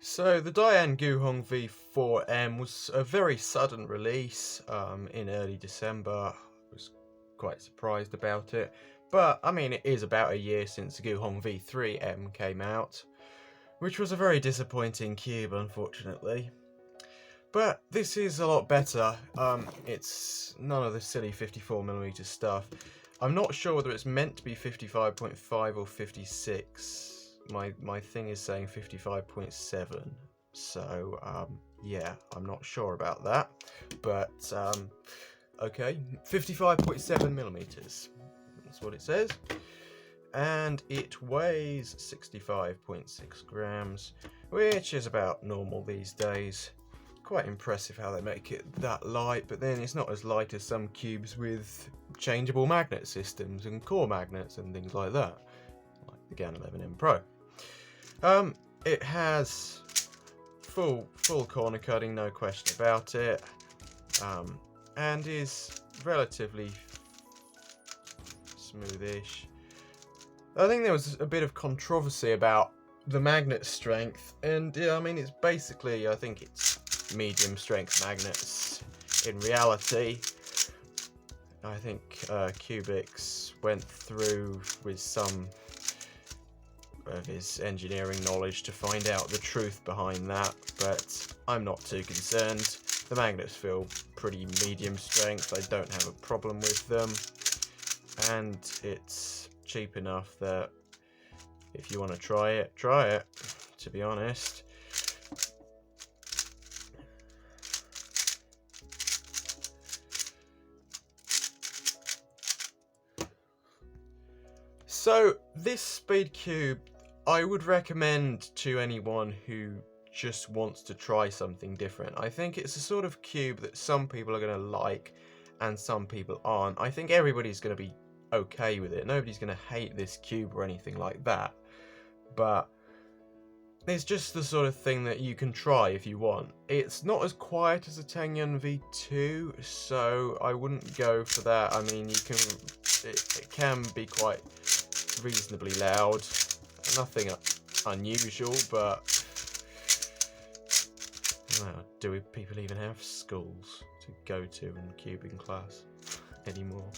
So the DaYan GuHong V4M was a very sudden release in early December. I was quite surprised about it, but I mean it is about a year since the GuHong V3M came out, which was a very disappointing cube unfortunately. But this is a lot better. It's none of the silly 54mm stuff. I'm not sure whether it's meant to be 55.5 or 56. My thing is saying 55.7. So, yeah, I'm not sure about that. But, okay, 55.7mm. That's what it says. And it weighs 65.6 grams, which is about normal these days. Quite impressive how they make it that light, but then it's not as light as some cubes with changeable magnet systems and core magnets and things like that, like the GaN 11M Pro. It has full corner cutting, no question about it, and is relatively smoothish. I think there was a bit of controversy about the magnet strength, and yeah, I mean it's basically, I think it's medium strength magnets. In reality, I think Cubics went through with some of his engineering knowledge to find out the truth behind that, but I'm not too concerned. The magnets feel pretty medium strength, I don't have a problem with them, and it's cheap enough that if you want to try it, to be honest. So this speed cube I would recommend to anyone who just wants to try something different. I think it's a sort of cube that some people are going to like and some people aren't. I think everybody's going to be okay with it. Nobody's going to hate this cube or anything like that. But it's just the sort of thing that you can try if you want. It's not as quiet as a TengYun V2, so I wouldn't go for that. I mean, it can be quite reasonably loud. Nothing unusual, but well, do people even have schools to go to and cubing class anymore?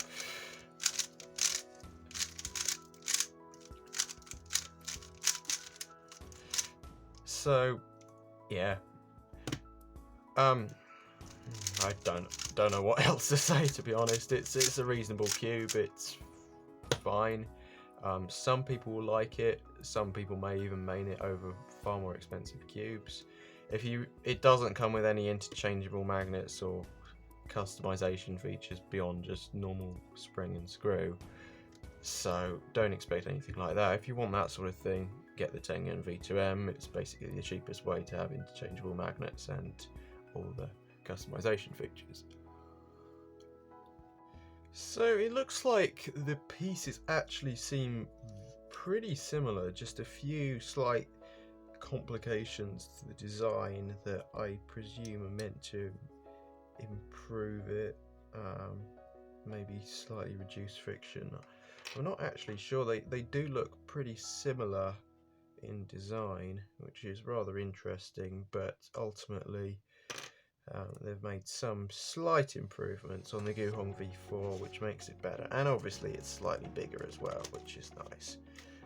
So, yeah. I don't know what else to say, to be honest. It's a reasonable cube. It's fine. Some people will like it. Some people may even main it over far more expensive cubes. It doesn't come with any interchangeable magnets or customization features beyond just normal spring and screw. So don't expect anything like that. If you want that sort of thing, get the TengYun V2M. It's basically the cheapest way to have interchangeable magnets and all the customization features. So it looks like the pieces actually seem pretty similar, just a few slight complications to the design that I presume are meant to improve it, maybe slightly reduce friction. I'm not actually sure. They do look pretty similar in design, which is rather interesting, but ultimately they've made some slight improvements on the GuHong V4, which makes it better, and obviously it's slightly bigger as well, which is nice.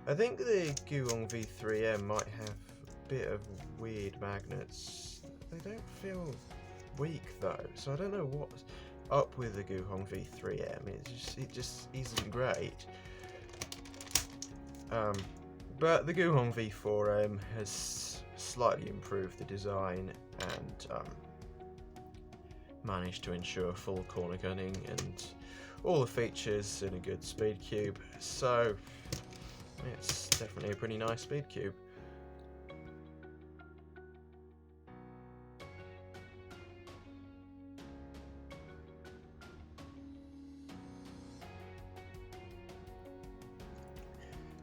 I think the GuHong V3M might have a bit of weird magnets. They don't feel weak though, so I don't know what's up with the GuHong V3M. It just isn't great. But the GuHong V4M has slightly improved the design and managed to ensure full corner gunning and all the features in a good speed cube. So it's definitely a pretty nice speed cube.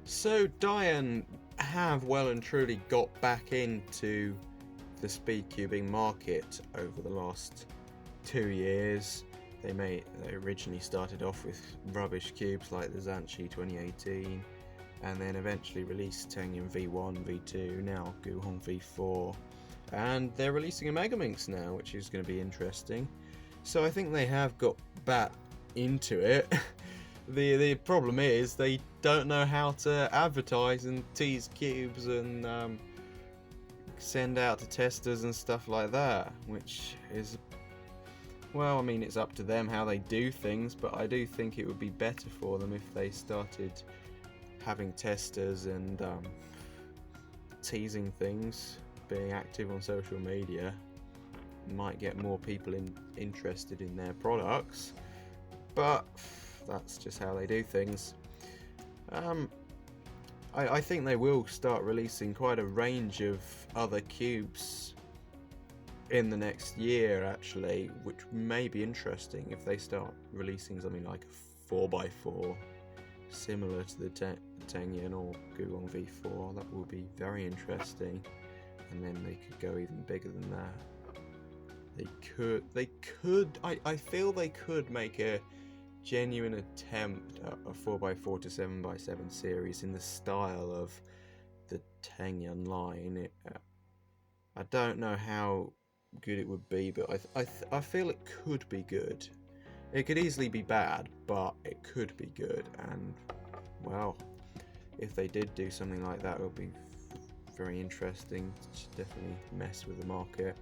So DaYan have well and truly got back into the speed cubing market over the last 2 years. They originally started off with rubbish cubes like the Zanchi 2018, and then eventually release TengYun V1, V2, now GuHong V4, and they're releasing a Megaminx now, which is going to be interesting. So I think they have got back into it. The problem is they don't know how to advertise and tease cubes and send out to testers and stuff like that, which is, well, I mean, it's up to them how they do things, but I do think it would be better for them if they started having testers and teasing things, being active on social media. Might get more people interested in their products, but that's just how they do things. I think they will start releasing quite a range of other cubes in the next year, actually, which may be interesting if they start releasing something like a 4x4 similar to the TengYun or GuHong V4. That will be very interesting, and then they could go even bigger than that. I feel they could make a genuine attempt at a 4x4 to 7x7 series in the style of the TengYun line. I don't know how good it would be, but I feel it could be good. It could easily be bad, but it could be good, and well, if they did do something like that, it would be very interesting. It should definitely mess with the market.